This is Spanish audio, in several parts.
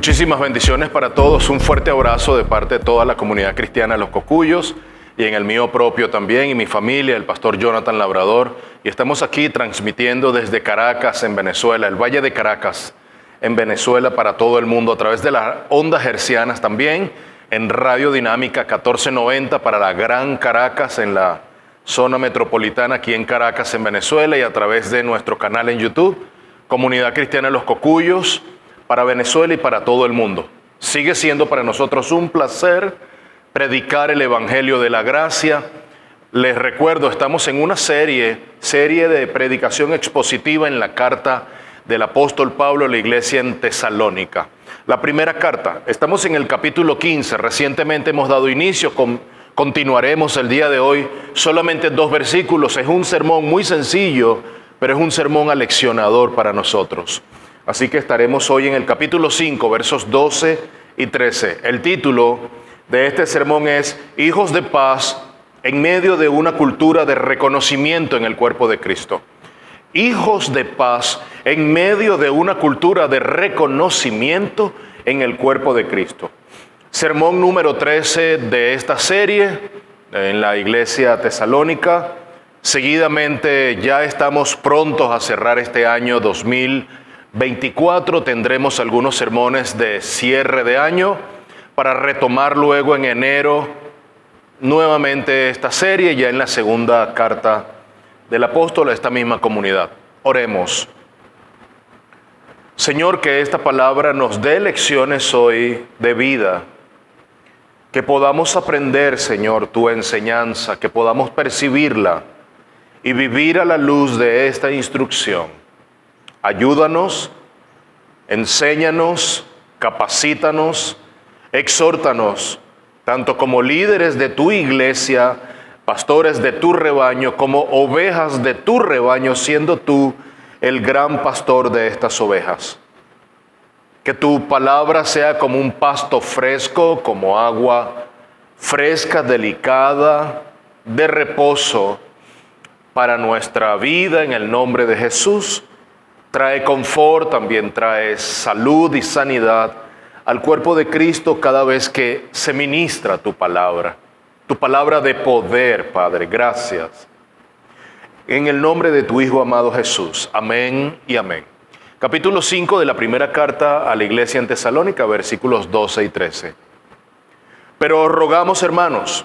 Muchísimas bendiciones para todos, un fuerte abrazo de parte de toda la comunidad cristiana de Los Cocuyos y en el mío propio también y mi familia, el pastor Jonathan Labrador. Y estamos aquí transmitiendo desde Caracas, en Venezuela, el Valle de Caracas, en Venezuela para todo el mundo a través de las ondas hercianas también, en Radio Dinámica 1490 para la Gran Caracas en la zona metropolitana aquí en Caracas, en Venezuela, y a través de nuestro canal en YouTube, Comunidad Cristiana de Los Cocuyos, para Venezuela y para todo el mundo. Sigue siendo para nosotros un placer predicar el Evangelio de la Gracia. Les recuerdo, estamos en una serie de predicación expositiva en la carta del apóstol Pablo a la iglesia en Tesalónica. La primera carta, estamos en el capítulo 15, recientemente hemos dado inicio, continuaremos el día de hoy, solamente 2 versículos, es un sermón muy sencillo, pero es un sermón aleccionador para nosotros. Así que estaremos hoy en el capítulo 5, versos 12 y 13. El título de este sermón es Hijos de paz en medio de una cultura de reconocimiento en el cuerpo de Cristo. Hijos de paz en medio de una cultura de reconocimiento en el cuerpo de Cristo. Sermón número 13 de esta serie en la iglesia tesalónica. Seguidamente ya estamos prontos a cerrar este año 2024. Tendremos algunos sermones de cierre de año para retomar luego en enero nuevamente esta serie, ya en la segunda carta del apóstol a esta misma comunidad. Oremos. Señor, que esta palabra nos dé lecciones hoy de vida, que podamos aprender, Señor, tu enseñanza, que podamos percibirla y vivir a la luz de esta instrucción. Ayúdanos, enséñanos, capacítanos, exhórtanos, tanto como líderes de tu iglesia, pastores de tu rebaño, como ovejas de tu rebaño, siendo tú el gran pastor de estas ovejas. Que tu palabra sea como un pasto fresco, como agua fresca, delicada, de reposo para nuestra vida en el nombre de Jesús. Trae confort, también trae salud y sanidad al cuerpo de Cristo cada vez que se ministra tu palabra de poder, Padre. Gracias. En el nombre de tu Hijo amado Jesús. Amén y amén. Capítulo 5 de la primera carta a la iglesia en Tesalónica, versículos 12 y 13. Pero os rogamos, hermanos,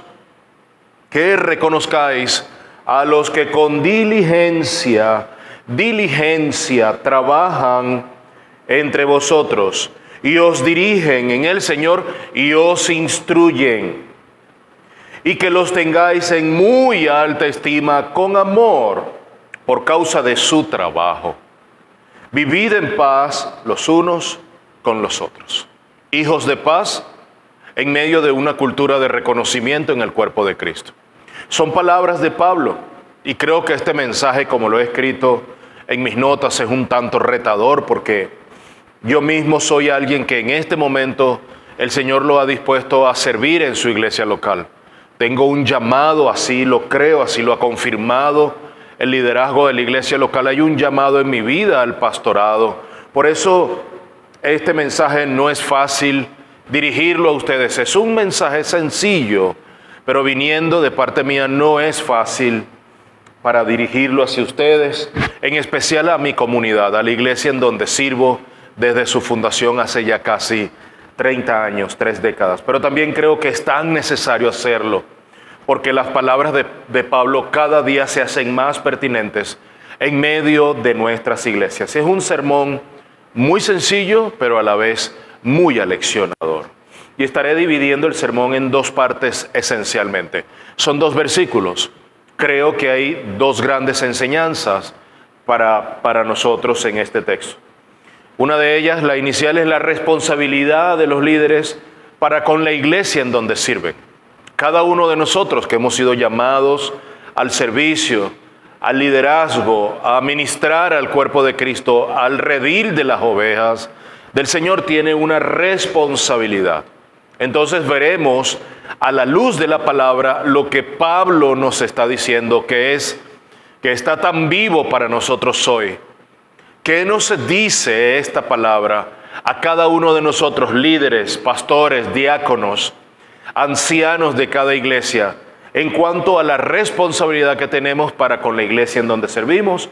que reconozcáis a los que con diligencia trabajan entre vosotros y os dirigen en el Señor y os instruyen, y que los tengáis en muy alta estima con amor por causa de su trabajo. Vivid en paz los unos con los otros. Hijos de paz en medio de una cultura de reconocimiento en el cuerpo de Cristo. Son palabras de Pablo, y creo que este mensaje, como lo he escrito en mis notas, es un tanto retador, porque yo mismo soy alguien que en este momento el Señor lo ha dispuesto a servir en su iglesia local. Tengo un llamado, así lo creo, así lo ha confirmado el liderazgo de la iglesia local. Hay un llamado en mi vida al pastorado. Por eso este mensaje no es fácil dirigirlo a ustedes. Es un mensaje sencillo, pero viniendo de parte mía no es fácil para dirigirlo hacia ustedes, en especial a mi comunidad, a la iglesia en donde sirvo desde su fundación hace ya casi 30 años, 3 décadas. Pero también creo que es tan necesario hacerlo, porque las palabras de Pablo cada día se hacen más pertinentes en medio de nuestras iglesias. Es un sermón muy sencillo, pero a la vez muy aleccionador. Y estaré dividiendo el sermón en 2 partes esencialmente. Son 2 versículos. Creo que hay 2 grandes enseñanzas para nosotros en este texto. Una de ellas, la inicial, es la responsabilidad de los líderes para con la iglesia en donde sirven. Cada uno de nosotros que hemos sido llamados al servicio, al liderazgo, a ministrar al cuerpo de Cristo, al redil de las ovejas del Señor, tiene una responsabilidad. Entonces veremos a la luz de la palabra lo que Pablo nos está diciendo, que está tan vivo para nosotros hoy. ¿Qué nos dice esta palabra a cada uno de nosotros, líderes, pastores, diáconos, ancianos de cada iglesia, en cuanto a la responsabilidad que tenemos para con la iglesia en donde servimos.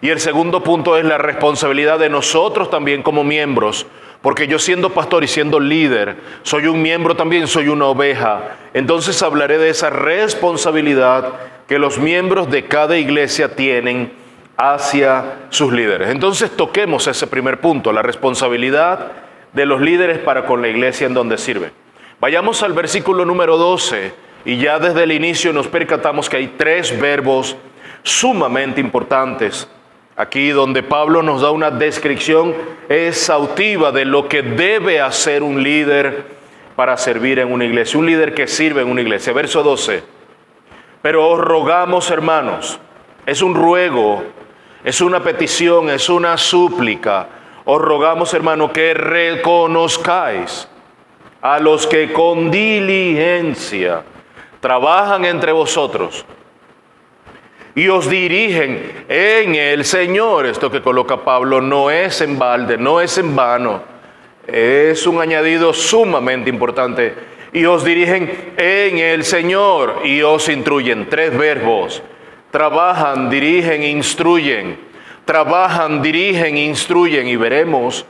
Y el segundo punto es la responsabilidad de nosotros también como miembros, porque yo siendo pastor y siendo líder, soy un miembro también, soy una oveja. Entonces hablaré de esa responsabilidad que los miembros de cada iglesia tienen hacia sus líderes. Entonces toquemos ese primer punto, la responsabilidad de los líderes para con la iglesia en donde sirven. Vayamos al versículo número 12 y ya desde el inicio nos percatamos que hay 3 verbos sumamente importantes. Aquí donde Pablo nos da una descripción exhaustiva de lo que debe hacer un líder para servir en una iglesia, un líder que sirve en una iglesia. Verso 12. Pero os rogamos, hermanos, es un ruego, es una petición, es una súplica. Os rogamos, hermanos, que reconozcáis a los que con diligencia trabajan entre vosotros y os dirigen en el Señor. Esto que coloca Pablo no es en balde, no es en vano, es un añadido sumamente importante. Y os dirigen en el Señor y os instruyen. 3 verbos: trabajan, dirigen, instruyen. Trabajan, dirigen, instruyen. Y veremos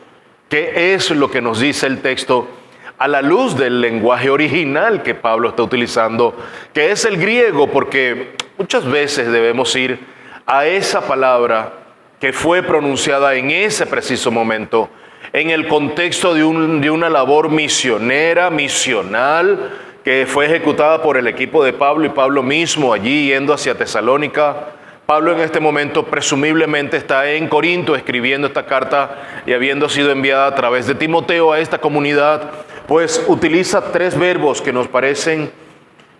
qué es lo que nos dice el texto a la luz del lenguaje original que Pablo está utilizando, que es el griego, porque muchas veces debemos ir a esa palabra que fue pronunciada en ese preciso momento, en el contexto de una labor misionera, misional, que fue ejecutada por el equipo de Pablo y Pablo mismo allí yendo hacia Tesalónica. Pablo en este momento presumiblemente está en Corinto escribiendo esta carta y habiendo sido enviada a través de Timoteo a esta comunidad, pues utiliza 3 verbos que nos parecen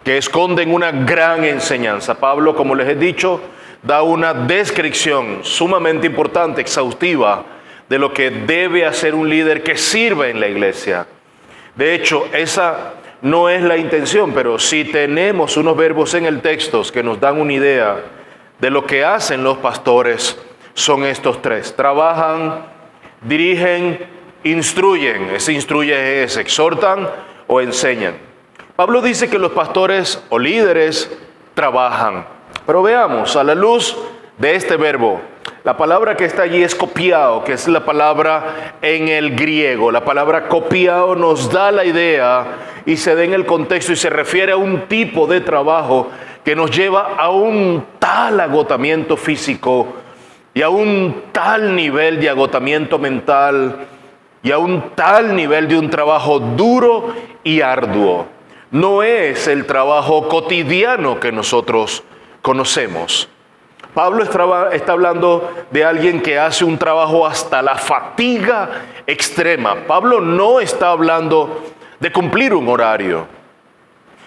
que esconden una gran enseñanza. Pablo, como les he dicho, da una descripción sumamente importante, exhaustiva, de lo que debe hacer un líder que sirva en la iglesia. De hecho, esa no es la intención, pero si tenemos unos verbos en el texto que nos dan una idea de lo que hacen los pastores, son estos 3. Trabajan, dirigen, instruyen. Ese instruye es exhortan o enseñan. Pablo dice que los pastores o líderes trabajan. Pero veamos, a la luz de este verbo, la palabra que está allí es copiao, que es la palabra en el griego. La palabra copiao nos da la idea y se da en el contexto y se refiere a un tipo de trabajo que nos lleva a un tal agotamiento físico y a un tal nivel de agotamiento mental y a un tal nivel de un trabajo duro y arduo. No es el trabajo cotidiano que nosotros conocemos. Pablo está hablando de alguien que hace un trabajo hasta la fatiga extrema. Pablo no está hablando de cumplir un horario,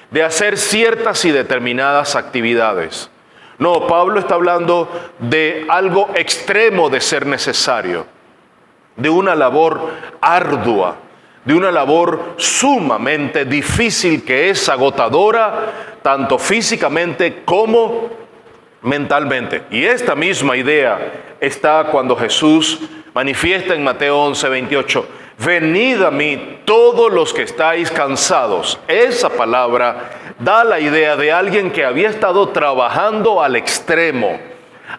de hacer ciertas y determinadas actividades. No, Pablo está hablando de algo extremo de ser necesario, de una labor ardua, de una labor sumamente difícil que es agotadora, tanto físicamente como mentalmente. Y esta misma idea está cuando Jesús manifiesta en Mateo 11:28, venid a mí todos los que estáis cansados. Esa palabra da la idea de alguien que había estado trabajando al extremo,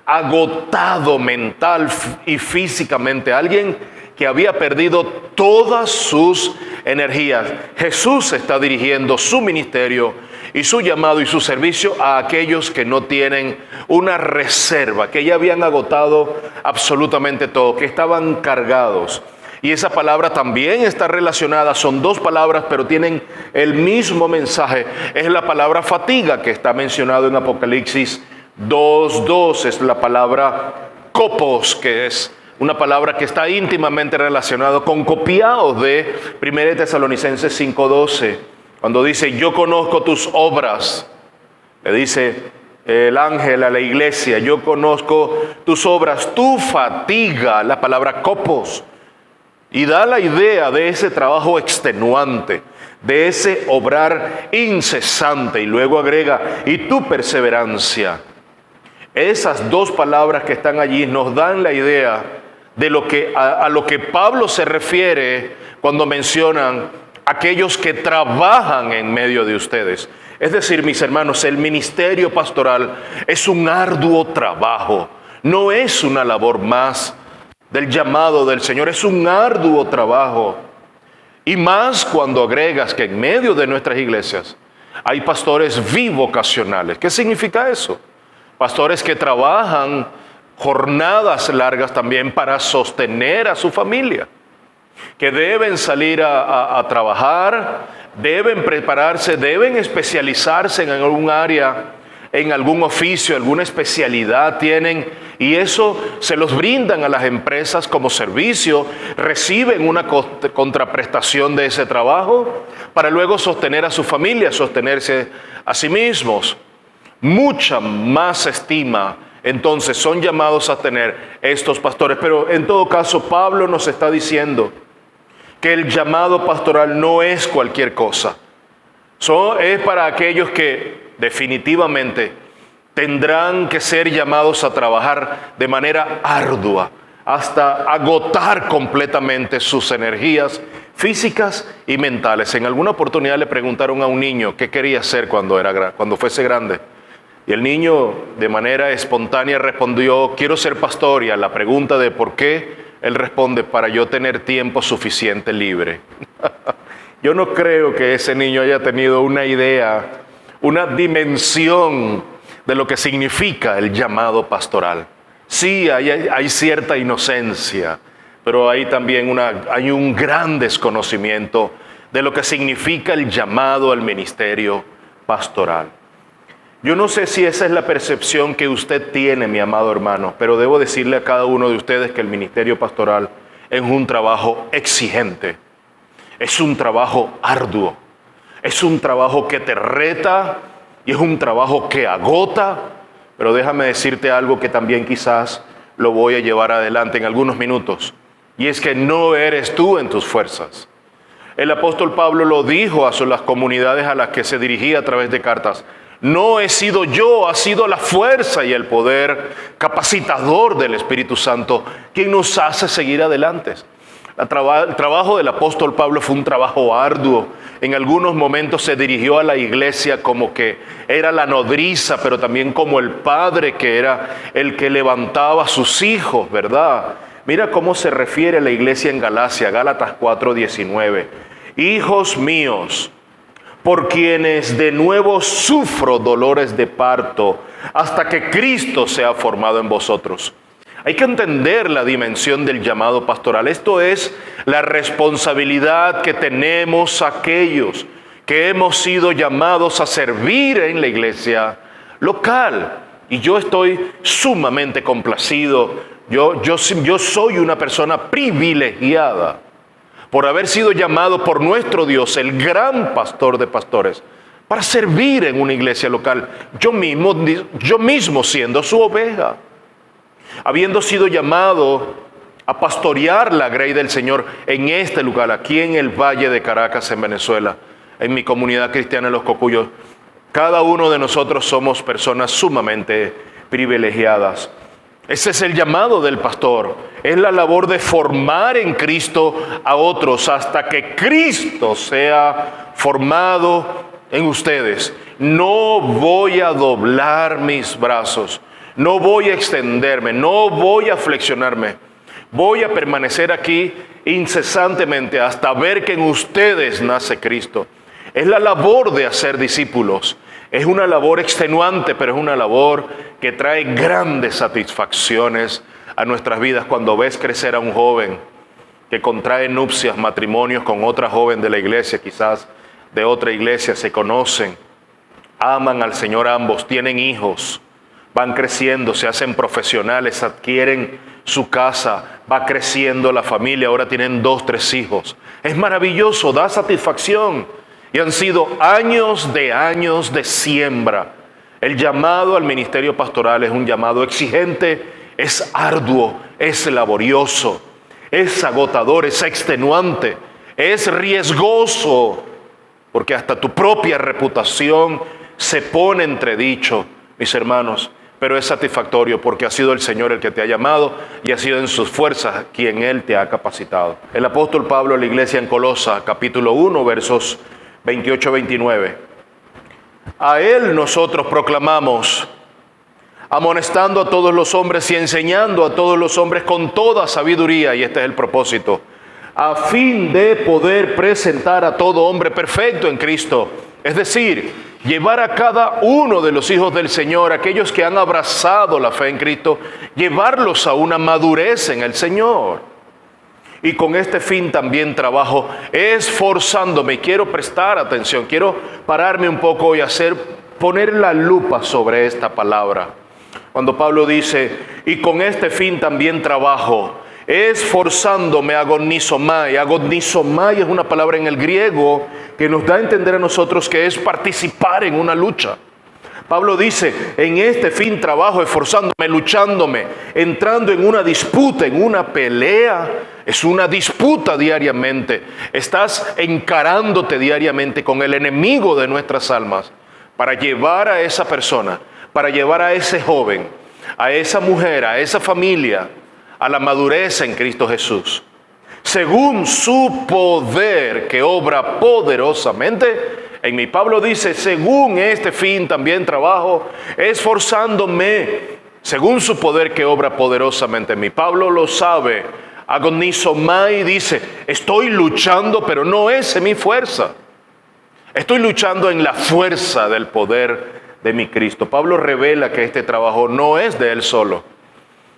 agotado mental y físicamente, alguien que había perdido todas sus energías. Jesús está dirigiendo su ministerio y su llamado y su servicio a aquellos que no tienen una reserva, que ya habían agotado absolutamente todo, que estaban cargados. Y esa palabra también está relacionada, son 2 palabras, pero tienen el mismo mensaje. Es la palabra fatiga que está mencionado en Apocalipsis 2:2, es la palabra copos, que es una palabra que está íntimamente relacionada con copiados de 1 Tesalonicenses 5:12, cuando dice, yo conozco tus obras, le dice el ángel a la iglesia, yo conozco tus obras, tu fatiga, la palabra copos, y da la idea de ese trabajo extenuante, de ese obrar incesante, y luego agrega, y tu perseverancia. Esas 2 palabras que están allí nos dan la idea a lo que Pablo se refiere cuando mencionan aquellos que trabajan en medio de ustedes. Es decir, mis hermanos, el ministerio pastoral es un arduo trabajo, no es una labor más del llamado del Señor, es un arduo trabajo. Y más cuando agregas que en medio de nuestras iglesias hay pastores bivocacionales. ¿Qué significa eso? Pastores que trabajan jornadas largas también para sostener a su familia, que deben salir a trabajar, deben prepararse, deben especializarse en algún área, en algún oficio, alguna especialidad tienen, y eso se los brindan a las empresas como servicio, reciben una contraprestación de ese trabajo para luego sostener a su familia, sostenerse a sí mismos. Mucha más estima entonces son llamados a tener estos pastores, pero en todo caso Pablo nos está diciendo que el llamado pastoral no es cualquier cosa. Es para aquellos que definitivamente tendrán que ser llamados a trabajar de manera ardua hasta agotar completamente sus energías físicas y mentales. En alguna oportunidad le preguntaron a un niño qué quería ser cuando fuese grande. Y el niño de manera espontánea respondió: quiero ser pastor. Y a la pregunta de por qué, él responde: para yo tener tiempo suficiente libre. Yo no creo que ese niño haya tenido una idea, una dimensión de lo que significa el llamado pastoral. Sí, hay cierta inocencia, pero hay también hay un gran desconocimiento de lo que significa el llamado al ministerio pastoral. Yo no sé si esa es la percepción que usted tiene, mi amado hermano, pero debo decirle a cada uno de ustedes que el ministerio pastoral es un trabajo exigente, es un trabajo arduo, es un trabajo que te reta y es un trabajo que agota, pero déjame decirte algo que también quizás lo voy a llevar adelante en algunos minutos, y es que no eres tú en tus fuerzas. El apóstol Pablo lo dijo a las comunidades a las que se dirigía a través de cartas: no he sido yo, ha sido la fuerza y el poder capacitador del Espíritu Santo quien nos hace seguir adelante. El trabajo del apóstol Pablo fue un trabajo arduo. En algunos momentos se dirigió a la iglesia como que era la nodriza, pero también como el padre que era el que levantaba a sus hijos, ¿verdad? Mira cómo se refiere a la iglesia en Galacia, Gálatas 4:19. Hijos míos, por quienes de nuevo sufro dolores de parto, hasta que Cristo sea formado en vosotros. Hay que entender la dimensión del llamado pastoral. Esto es la responsabilidad que tenemos aquellos que hemos sido llamados a servir en la iglesia local. Y yo estoy sumamente complacido. Yo soy una persona privilegiada por haber sido llamado por nuestro Dios, el gran pastor de pastores, para servir en una iglesia local. Yo mismo siendo su oveja, habiendo sido llamado a pastorear la grey del Señor en este lugar, aquí en el Valle de Caracas, en Venezuela, en mi comunidad cristiana en Los Cocuyos. Cada uno de nosotros somos personas sumamente privilegiadas. Ese es el llamado del pastor. Es la labor de formar en Cristo a otros hasta que Cristo sea formado en ustedes. No voy a doblar mis brazos, no voy a extenderme, no voy a flexionarme. Voy a permanecer aquí incesantemente hasta ver que en ustedes nace Cristo. Es la labor de hacer discípulos. Es una labor extenuante, pero es una labor que trae grandes satisfacciones a nuestras vidas cuando ves crecer a un joven que contrae nupcias, matrimonios con otra joven de la iglesia, quizás de otra iglesia, se conocen, aman al Señor ambos, tienen hijos, van creciendo, se hacen profesionales, adquieren su casa, va creciendo la familia, ahora tienen 2, 3 hijos. Es maravilloso, da satisfacción. Y han sido años de siembra. El llamado al ministerio pastoral es un llamado exigente, es arduo, es laborioso, es agotador, es extenuante, es riesgoso, porque hasta tu propia reputación se pone entredicho, mis hermanos. pero es satisfactorio porque ha sido el Señor el que te ha llamado y ha sido en sus fuerzas quien Él te ha capacitado. El apóstol Pablo a la iglesia en Colosa, capítulo 1, versos 28-29. A Él nosotros proclamamos, amonestando a todos los hombres y enseñando a todos los hombres con toda sabiduría, y este es el propósito, a fin de poder presentar a todo hombre perfecto en Cristo. Es decir, llevar a cada uno de los hijos del Señor, aquellos que han abrazado la fe en Cristo, llevarlos a una madurez en el Señor. Y con este fin también trabajo, esforzándome. Quiero prestar atención, quiero pararme un poco y poner la lupa sobre esta palabra. Cuando Pablo dice, y con este fin también trabajo, esforzándome, agonizomai. Agonizomai es una palabra en el griego que nos da a entender a nosotros que es participar en una lucha. Pablo dice, en este fin trabajo, esforzándome, luchándome, entrando en una disputa, en una pelea. Es una disputa diariamente. Estás encarándote diariamente con el enemigo de nuestras almas para llevar a esa persona, para llevar a ese joven, a esa mujer, a esa familia, a la madurez en Cristo Jesús, según su poder que obra poderosamente en mí. Pablo dice, según este fin también trabajo, esforzándome, según su poder que obra poderosamente en mí. Pablo lo sabe, agonizomai, dice, estoy luchando, pero no es en mi fuerza. Estoy luchando en la fuerza del poder de mi Cristo. Pablo revela que este trabajo no es de él solo.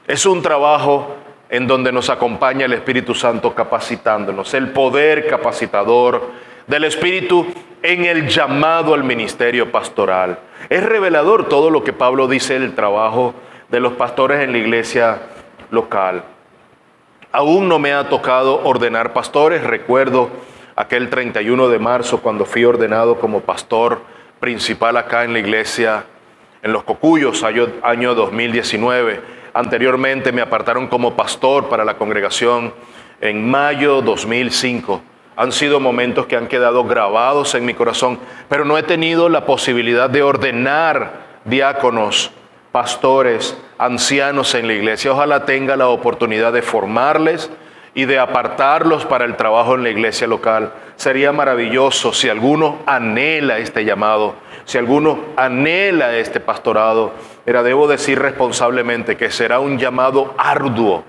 Es un trabajo en donde nos acompaña el Espíritu Santo capacitándonos, el poder capacitador del Espíritu en el llamado al ministerio pastoral. Es revelador todo lo que Pablo dice del trabajo de los pastores en la iglesia local. Aún no me ha tocado ordenar pastores. Recuerdo aquel 31 de marzo cuando fui ordenado como pastor principal acá en la iglesia en Los Cocuyos, año 2019. Anteriormente me apartaron como pastor para la congregación en mayo 2005. Han sido momentos que han quedado grabados en mi corazón, pero no he tenido la posibilidad de ordenar diáconos, pastores, ancianos en la iglesia. Ojalá tenga la oportunidad de formarles y de apartarlos para el trabajo en la iglesia local. Sería maravilloso si alguno anhela este llamado, si alguno anhela este pastorado. Pero debo decir responsablemente que será un llamado arduo,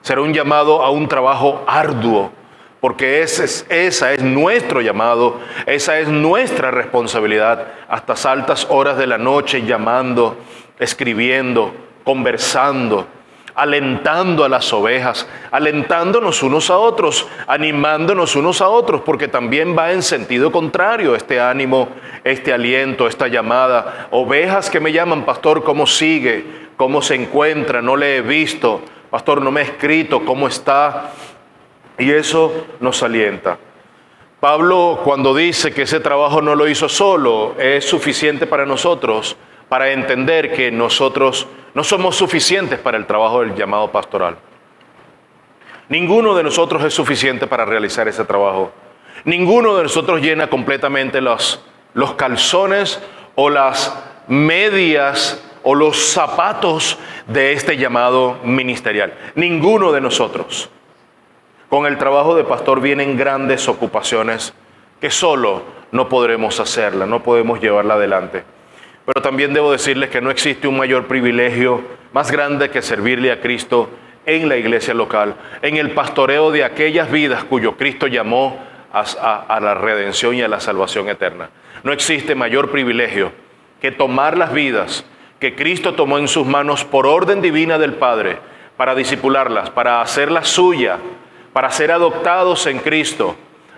será un llamado a un trabajo arduo, porque esa es nuestro llamado, esa es nuestra responsabilidad, hasta altas horas de la noche llamando, escribiendo, conversando, alentando a las ovejas, alentándonos unos a otros, animándonos unos a otros, porque también va en sentido contrario este ánimo, este aliento, esta llamada. Ovejas que me llaman, pastor, ¿cómo sigue? ¿Cómo se encuentra? No le he visto. Pastor, no me ha escrito, ¿cómo está? Y eso nos alienta. Pablo, cuando dice que ese trabajo no lo hizo solo, es suficiente para nosotros, para entender que nosotros no somos suficientes para el trabajo del llamado pastoral. Ninguno de nosotros es suficiente para realizar ese trabajo. Ninguno de nosotros llena completamente los calzones o las medias o los zapatos de este llamado ministerial. Ninguno de nosotros. Con el trabajo de pastor vienen grandes ocupaciones que solo no podremos hacerla, no podemos llevarla adelante. Pero también debo decirles que no existe un mayor privilegio más grande que servirle a Cristo en la iglesia local, en el pastoreo de aquellas vidas cuyo Cristo llamó a la redención y a la salvación eterna. No existe mayor privilegio que tomar las vidas que Cristo tomó en sus manos por orden divina del Padre, para discipularlas, para hacerlas suyas, para ser adoptados en Cristo,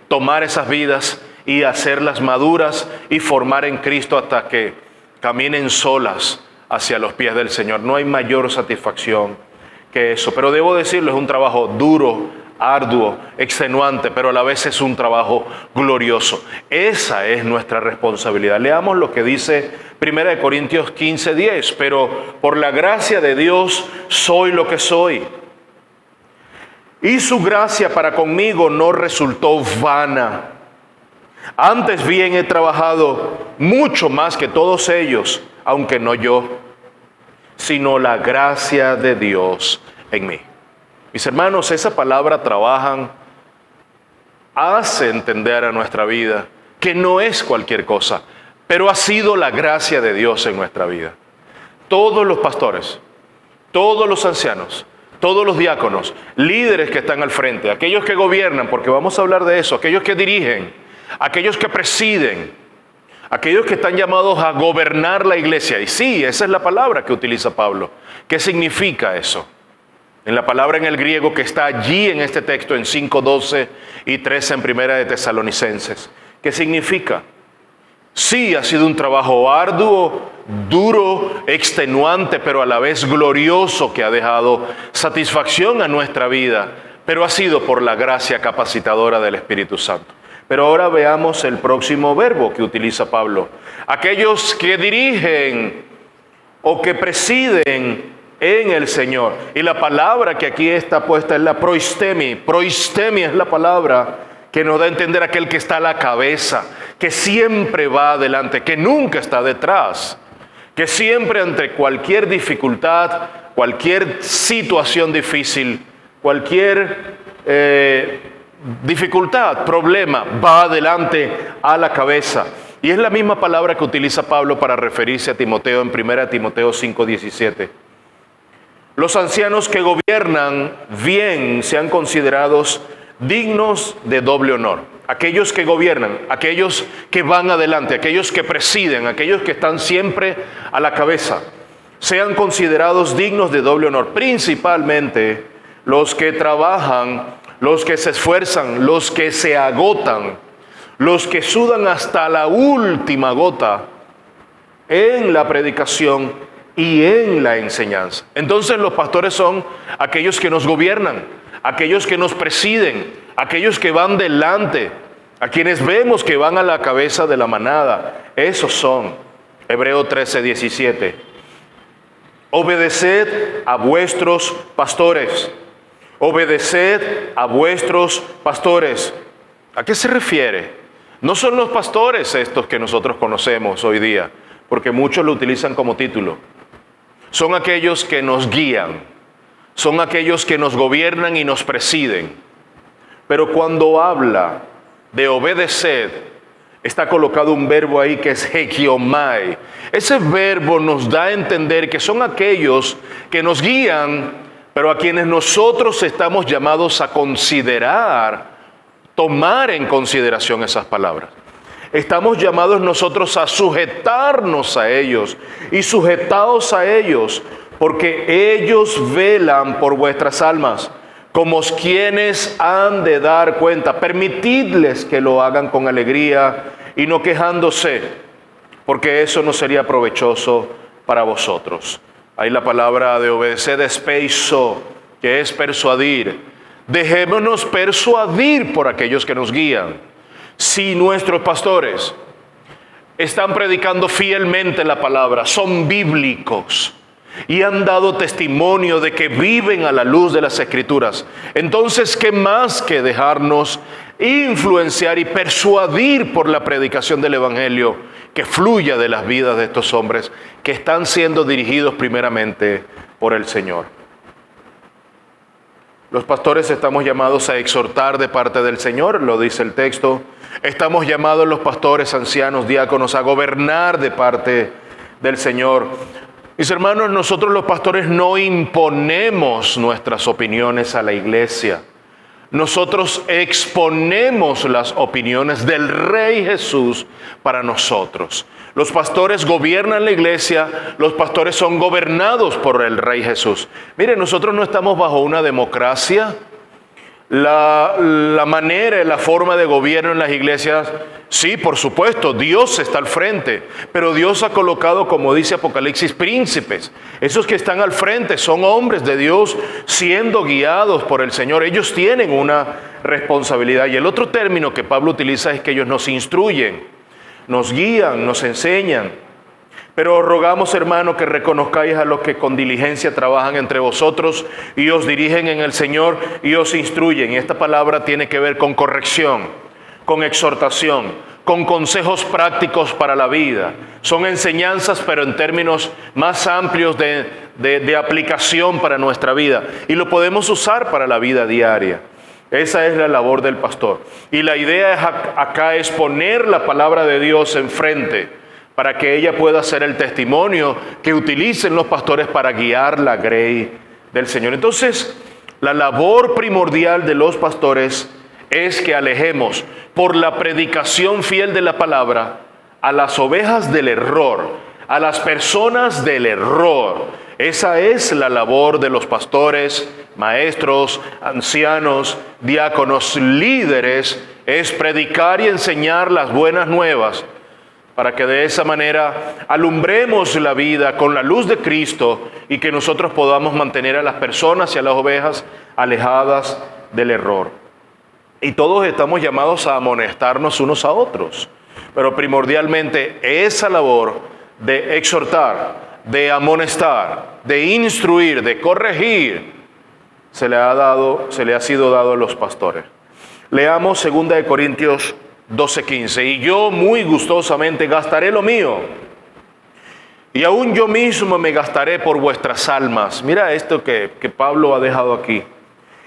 tomar esas vidas y hacerlas maduras y formar en Cristo hasta que caminen solas hacia los pies del Señor. No hay mayor satisfacción que eso. Pero debo decirlo, es un trabajo duro, arduo, extenuante, pero a la vez es un trabajo glorioso. Esa es nuestra responsabilidad. Leamos lo que dice 1 Corintios 15:10. Pero por la gracia de Dios soy lo que soy. Y su gracia para conmigo no resultó vana. Antes bien he trabajado mucho más que todos ellos, aunque no yo, sino la gracia de Dios en mí. Mis hermanos, esa palabra trabajan, hace entender a nuestra vida que no es cualquier cosa, pero ha sido la gracia de Dios en nuestra vida. Todos los pastores, todos los ancianos, todos los diáconos, líderes que están al frente, aquellos que gobiernan, porque vamos a hablar de eso, aquellos que dirigen, aquellos que presiden, aquellos que están llamados a gobernar la iglesia. Y sí, esa es la palabra que utiliza Pablo. ¿Qué significa eso? En la palabra en el griego que está allí en este texto en 5:12 y 13 en Primera de Tesalonicenses. ¿Qué significa? Sí, ha sido un trabajo arduo, duro, extenuante, pero a la vez glorioso, que ha dejado satisfacción a nuestra vida, pero ha sido por la gracia capacitadora del Espíritu Santo. Pero ahora veamos el próximo verbo que utiliza Pablo. Aquellos que dirigen o que presiden en el Señor. Y la palabra que aquí está puesta es la proistemi. Proistemi es la palabra que nos da a entender aquel que está a la cabeza, que siempre va adelante, que nunca está detrás, que siempre ante cualquier dificultad, cualquier situación difícil, cualquier dificultad, problema, va adelante a la cabeza. Y es la misma palabra que utiliza Pablo para referirse a Timoteo en 1 Timoteo 5:17. Los ancianos que gobiernan bien sean considerados dignos de doble honor. Aquellos que gobiernan, aquellos que van adelante, aquellos que presiden, aquellos que están siempre a la cabeza, sean considerados dignos de doble honor. Principalmente los que trabajan, los que se esfuerzan, los que se agotan, los que sudan hasta la última gota en la predicación y en la enseñanza. Entonces los pastores son aquellos que nos gobiernan, aquellos que nos presiden, aquellos que van delante, a quienes vemos que van a la cabeza de la manada. Esos son. Hebreo 13:17. Obedeced a vuestros pastores. Obedeced a vuestros pastores. ¿A qué se refiere? No son los pastores estos que nosotros conocemos hoy día, porque muchos lo utilizan como título. Son aquellos que nos guían, son aquellos que nos gobiernan y nos presiden. Pero cuando habla de obedecer, está colocado un verbo ahí que es hekiomai. Ese verbo nos da a entender que son aquellos que nos guían, pero a quienes nosotros estamos llamados a considerar, tomar en consideración esas palabras. Estamos llamados nosotros a sujetarnos a ellos y sujetados a ellos, porque ellos velan por vuestras almas, como quienes han de dar cuenta. Permitidles que lo hagan con alegría y no quejándose, porque eso no sería provechoso para vosotros. Ahí la palabra de obedecer es peiso, que es persuadir. Dejémonos persuadir por aquellos que nos guían. Si nuestros pastores están predicando fielmente la palabra, son bíblicos y han dado testimonio de que viven a la luz de las Escrituras, entonces, ¿qué más que dejarnos influenciar y persuadir por la predicación del Evangelio que fluya de las vidas de estos hombres que están siendo dirigidos primeramente por el Señor? Los pastores estamos llamados a exhortar de parte del Señor, lo dice el texto. Estamos llamados los pastores, ancianos, diáconos a gobernar de parte del Señor. Mis hermanos, nosotros los pastores no imponemos nuestras opiniones a la iglesia. Nosotros exponemos las opiniones del Rey Jesús para nosotros. Los pastores gobiernan la iglesia, los pastores son gobernados por el Rey Jesús. Mire, nosotros no estamos bajo una democracia. La manera, la forma de gobierno en las iglesias, sí, por supuesto, Dios está al frente, pero Dios ha colocado, como dice Apocalipsis, príncipes. Esos que están al frente son hombres de Dios siendo guiados por el Señor. Ellos tienen una responsabilidad. Y el otro término que Pablo utiliza es que ellos nos instruyen, nos guían, nos enseñan. Pero os rogamos, hermano, que reconozcáis a los que con diligencia trabajan entre vosotros y os dirigen en el Señor y os instruyen. Y esta palabra tiene que ver con corrección, con exhortación, con consejos prácticos para la vida. Son enseñanzas, pero en términos más amplios de de aplicación para nuestra vida y lo podemos usar para la vida diaria. Esa es la labor del pastor. Y la idea acá es poner la palabra de Dios enfrente para que ella pueda ser el testimonio que utilicen los pastores para guiar la grey del Señor. Entonces, la labor primordial de los pastores es que alejemos por la predicación fiel de la palabra a las ovejas del error, a las personas del error. Esa es la labor de los pastores, maestros, ancianos, diáconos, líderes, es predicar y enseñar las buenas nuevas para que de esa manera alumbremos la vida con la luz de Cristo y que nosotros podamos mantener a las personas y a las ovejas alejadas del error. Y todos estamos llamados a amonestarnos unos a otros, pero primordialmente esa labor de exhortar, de amonestar, de instruir, de corregir, se le ha sido dado a los pastores. Leamos 2 Corintios 12:15. Y yo muy gustosamente gastaré lo mío, y aún yo mismo me gastaré por vuestras almas. Mira esto que Pablo ha dejado aquí.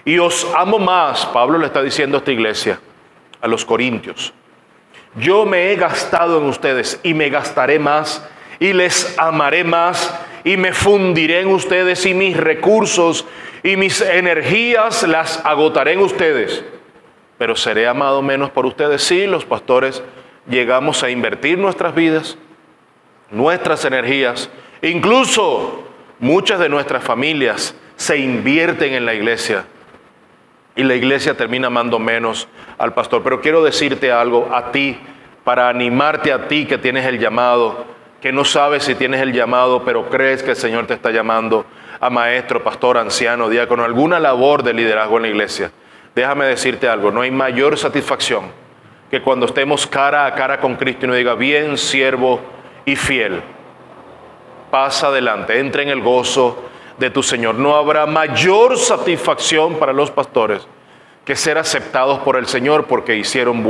Y os amo más, Pablo le está diciendo a esta iglesia, a los corintios. Yo me he gastado en ustedes y me gastaré más y les amaré más y me fundiré en ustedes y mis recursos y mis energías las agotaré en ustedes. Pero seré amado menos por ustedes. Sí, los pastores llegamos a invertir nuestras vidas, nuestras energías, incluso muchas de nuestras familias se invierten en la iglesia y la iglesia termina amando menos al pastor. Pero quiero decirte algo a ti, para animarte a ti que tienes el llamado, que no sabes si tienes el llamado, pero crees que el Señor te está llamando a maestro, pastor, anciano, diácono, alguna labor de liderazgo en la iglesia. Déjame decirte algo, no hay mayor satisfacción que cuando estemos cara a cara con Cristo y nos diga, bien, siervo y fiel, pasa adelante, entra en el gozo de tu Señor. No habrá mayor satisfacción para los pastores que ser aceptados por el Señor porque hicieron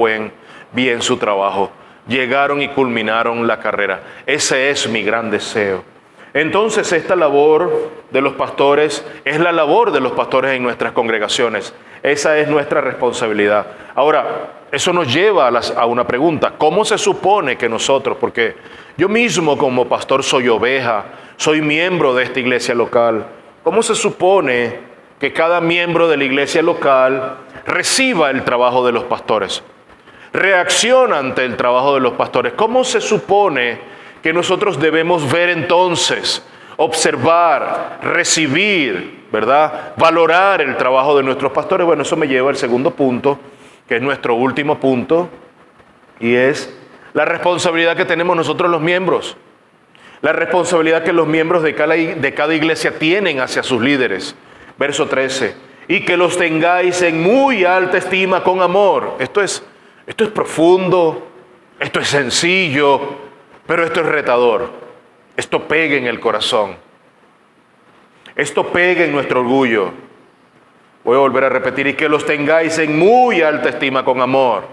bien su trabajo, llegaron y culminaron la carrera. Ese es mi gran deseo. Entonces esta labor de los pastores es la labor de los pastores en nuestras congregaciones. Esa es nuestra responsabilidad. Ahora, eso nos lleva a una pregunta. ¿Cómo se supone que nosotros, porque yo mismo como pastor soy oveja, soy miembro de esta iglesia local, cómo se supone que cada miembro de la iglesia local reciba el trabajo de los pastores, reacciona ante el trabajo de los pastores? ¿Cómo se supone que nosotros debemos ver entonces, observar, recibir, ¿verdad? Valorar el trabajo de nuestros pastores? Bueno, eso me lleva al segundo punto, que es nuestro último punto, y es la responsabilidad que tenemos nosotros los miembros. La responsabilidad que los miembros de cada iglesia tienen hacia sus líderes. Verso 13. Y que los tengáis en muy alta estima con amor. Esto es profundo, esto es sencillo, pero esto es retador. Esto pega en el corazón. Esto pega en nuestro orgullo. Voy a volver a repetir. Y que los tengáis en muy alta estima con amor,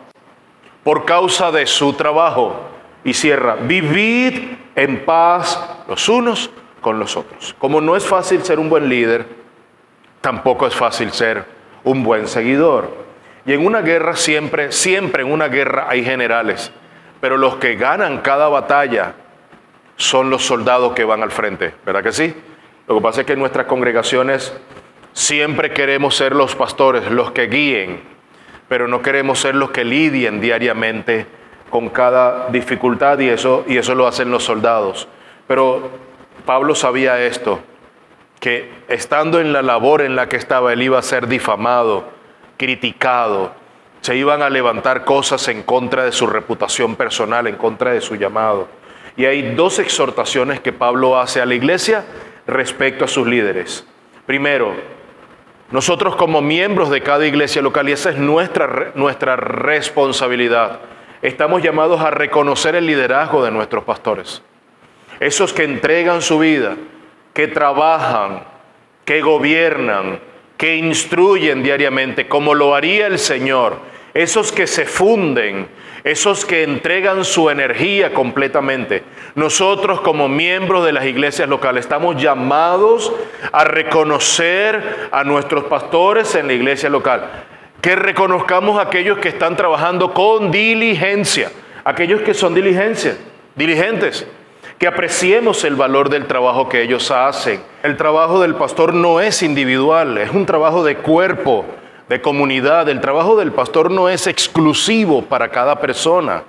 por causa de su trabajo. Y cierra, vivid en paz los unos con los otros. Como no es fácil ser un buen líder, tampoco es fácil ser un buen seguidor. Y en una guerra siempre en una guerra hay generales, pero los que ganan cada batalla son los soldados que van al frente, ¿verdad que sí? Lo que pasa es que en nuestras congregaciones siempre queremos ser los pastores, los que guíen, pero no queremos ser los que lidien diariamente con cada dificultad, y eso lo hacen los soldados. Pero Pablo sabía esto, que estando en la labor en la que estaba, él iba a ser difamado, criticado, se iban a levantar cosas en contra de su reputación personal, en contra de su llamado. Y hay dos exhortaciones que Pablo hace a la iglesia respecto a sus líderes. Primero, nosotros como miembros de cada iglesia local, y esa es nuestra responsabilidad, estamos llamados a reconocer el liderazgo de nuestros pastores. Esos que entregan su vida, que trabajan, que gobiernan, que instruyen diariamente, como lo haría el Señor, esos que se funden, esos que entregan su energía completamente. Nosotros como miembros de las iglesias locales estamos llamados a reconocer a nuestros pastores en la iglesia local. Que reconozcamos a aquellos que están trabajando con diligencia, aquellos que son diligentes, que apreciemos el valor del trabajo que ellos hacen. El trabajo del pastor no es individual, es un trabajo de cuerpo, de comunidad. El trabajo del pastor no es exclusivo para cada persona.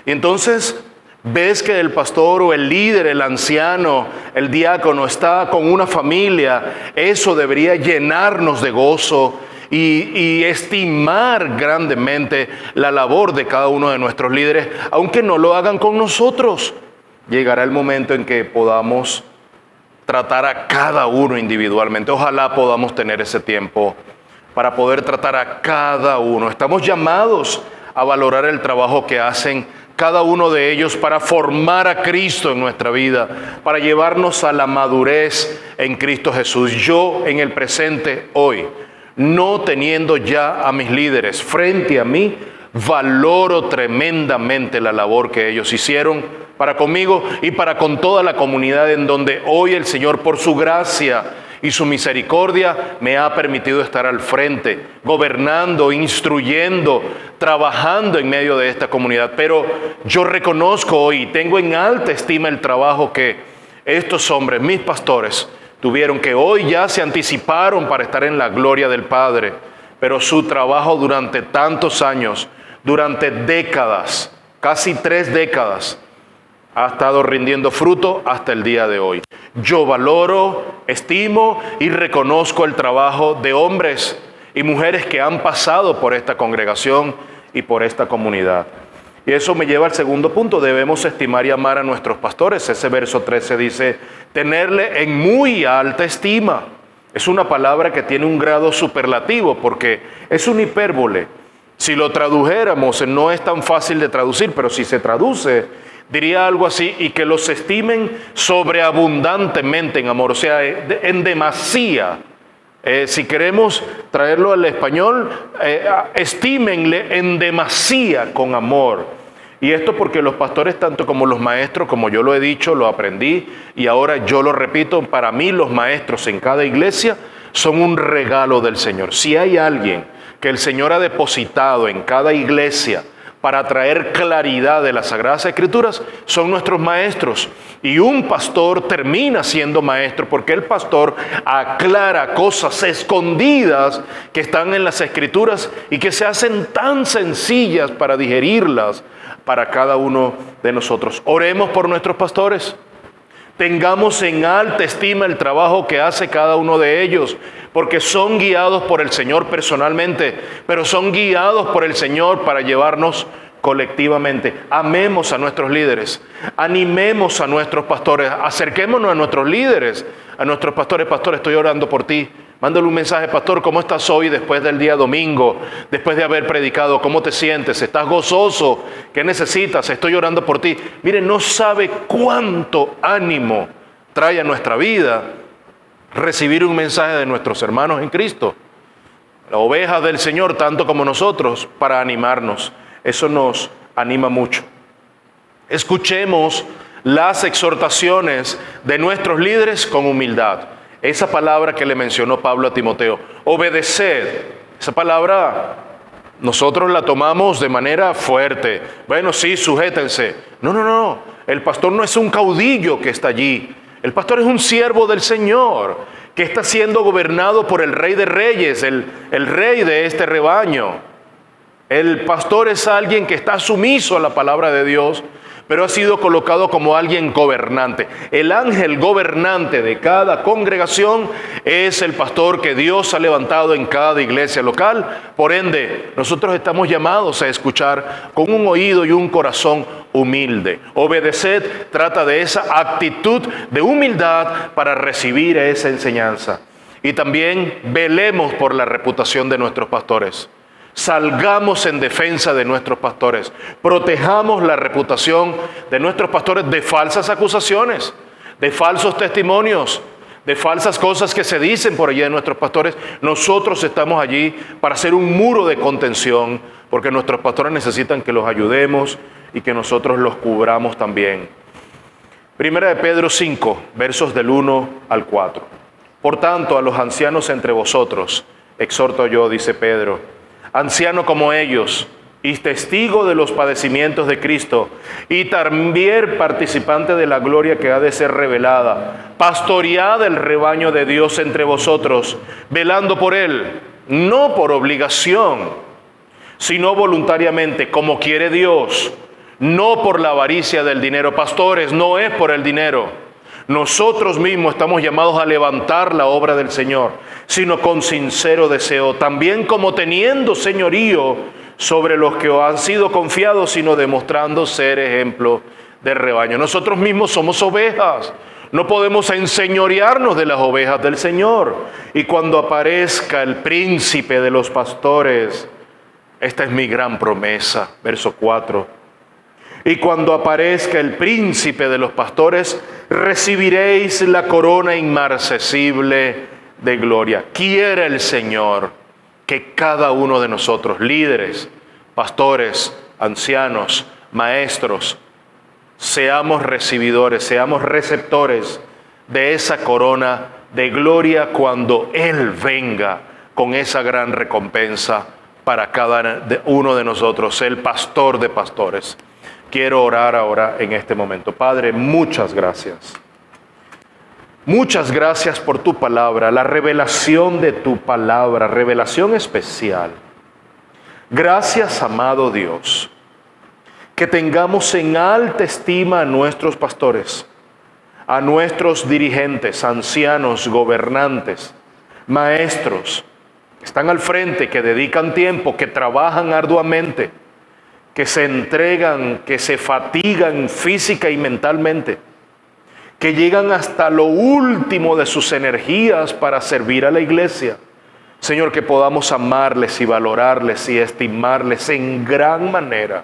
Y entonces ves que el pastor o el líder, el anciano, el diácono está con una familia. Eso debería llenarnos de gozo y estimar grandemente la labor de cada uno de nuestros líderes, aunque no lo hagan con nosotros. Llegará el momento en que podamos tratar a cada uno individualmente. Ojalá podamos tener ese tiempo para poder tratar a cada uno. Estamos llamados a valorar el trabajo que hacen cada uno de ellos para formar a Cristo en nuestra vida, para llevarnos a la madurez en Cristo Jesús. Yo en el presente, hoy, no teniendo ya a mis líderes frente a mí, valoro tremendamente la labor que ellos hicieron para conmigo y para con toda la comunidad en donde hoy el Señor, por su gracia y su misericordia, me ha permitido estar al frente, gobernando, instruyendo, trabajando en medio de esta comunidad. Pero yo reconozco hoy, tengo en alta estima el trabajo que estos hombres, mis pastores, tuvieron, que hoy ya se anticiparon para estar en la gloria del Padre. Pero su trabajo durante tantos años, durante décadas, casi 3 décadas, ha estado rindiendo fruto hasta el día de hoy. Yo valoro, estimo y reconozco el trabajo de hombres y mujeres que han pasado por esta congregación y por esta comunidad. Y eso me lleva al segundo punto: debemos estimar y amar a nuestros pastores. Ese verso 13 dice, tenerle en muy alta estima. Es una palabra que tiene un grado superlativo porque es una hipérbole. Si lo tradujéramos, no es tan fácil de traducir, pero si se traduce, diría algo así: y que los estimen sobreabundantemente en amor, o sea, en demasía. Si queremos traerlo al español, estímenle en demasía con amor. Y esto porque los pastores, tanto como los maestros, como yo lo he dicho, lo aprendí y ahora yo lo repito, para mí los maestros en cada iglesia son un regalo del Señor. Si hay alguien que el Señor ha depositado en cada iglesia para traer claridad de las Sagradas Escrituras, son nuestros maestros. Y un pastor termina siendo maestro porque el pastor aclara cosas escondidas que están en las Escrituras y que se hacen tan sencillas para digerirlas para cada uno de nosotros. Oremos por nuestros pastores. Tengamos en alta estima el trabajo que hace cada uno de ellos, porque son guiados por el Señor personalmente, pero son guiados por el Señor para llevarnos colectivamente. Amemos a nuestros líderes, animemos a nuestros pastores, acerquémonos a nuestros líderes, a nuestros pastores. Pastor, estoy orando por ti. Mándale un mensaje: pastor, ¿cómo estás hoy después del día domingo? Después de haber predicado, ¿cómo te sientes? ¿Estás gozoso? ¿Qué necesitas? Estoy orando por ti. Mire, no sabe cuánto ánimo trae a nuestra vida recibir un mensaje de nuestros hermanos en Cristo, la oveja del Señor, tanto como nosotros, para animarnos. Eso nos anima mucho. Escuchemos las exhortaciones de nuestros líderes con humildad. Esa palabra que le mencionó Pablo a Timoteo, obedeced, esa palabra nosotros la tomamos de manera fuerte. Bueno, sí, sujétense. No. El pastor no es un caudillo que está allí. El pastor es un siervo del Señor que está siendo gobernado por el Rey de Reyes, el rey de este rebaño. El pastor es alguien que está sumiso a la palabra de Dios, pero ha sido colocado como alguien gobernante. El ángel gobernante de cada congregación es el pastor que Dios ha levantado en cada iglesia local. Por ende, nosotros estamos llamados a escuchar con un oído y un corazón humilde. Obedeced trata de esa actitud de humildad para recibir esa enseñanza. Y también velemos por la reputación de nuestros pastores. Salgamos en defensa de nuestros pastores. Protejamos la reputación de nuestros pastores de falsas acusaciones, de falsos testimonios, de falsas cosas que se dicen por allí de nuestros pastores. Nosotros estamos allí para hacer un muro de contención, porque nuestros pastores necesitan que los ayudemos y que nosotros los cubramos también. Primera de Pedro 5, versos del 1 al 4. Por tanto, a los ancianos entre vosotros, exhorto yo, dice Pedro, anciano como ellos, y testigo de los padecimientos de Cristo, y también participante de la gloria que ha de ser revelada. Pastoread el rebaño de Dios entre vosotros, velando por él, no por obligación, sino voluntariamente, como quiere Dios, no por la avaricia del dinero. Pastores, no es por el dinero. Nosotros mismos estamos llamados a levantar la obra del Señor, sino con sincero deseo, también como teniendo señorío sobre los que os han sido confiados, sino demostrando ser ejemplo de rebaño. Nosotros mismos somos ovejas, no podemos enseñorearnos de las ovejas del Señor. Y cuando aparezca el príncipe de los pastores, esta es mi gran promesa, verso 4. Y cuando aparezca el príncipe de los pastores, recibiréis la corona inmarcesible de gloria. Quiere el Señor que cada uno de nosotros, líderes, pastores, ancianos, maestros, seamos recibidores, seamos receptores de esa corona de gloria cuando Él venga con esa gran recompensa para cada uno de nosotros, el pastor de pastores. Quiero orar ahora en este momento. Padre, muchas gracias. Muchas gracias por tu palabra, la revelación de tu palabra, revelación especial. Gracias, amado Dios, que tengamos en alta estima a nuestros pastores, a nuestros dirigentes, ancianos, gobernantes, maestros, que están al frente, que dedican tiempo, que trabajan arduamente, que se entregan, que se fatigan física y mentalmente, que llegan hasta lo último de sus energías para servir a la iglesia. Señor, que podamos amarles y valorarles y estimarles en gran manera,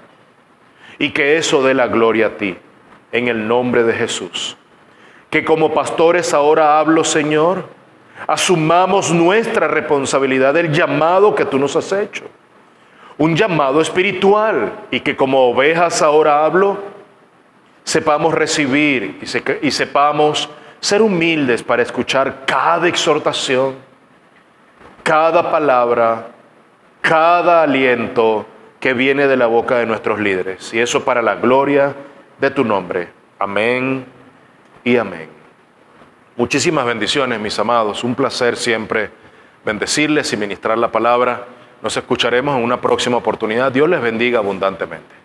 y que eso dé la gloria a ti, en el nombre de Jesús. Que como pastores ahora hablo, Señor, asumamos nuestra responsabilidad del llamado que tú nos has hecho. Un llamado espiritual, y que como ovejas ahora hablo, sepamos recibir y sepamos ser humildes para escuchar cada exhortación, cada palabra, cada aliento que viene de la boca de nuestros líderes. Y eso para la gloria de tu nombre. Amén y amén. Muchísimas bendiciones, mis amados. Un placer siempre bendecirles y ministrar la palabra. Nos escucharemos en una próxima oportunidad. Dios les bendiga abundantemente.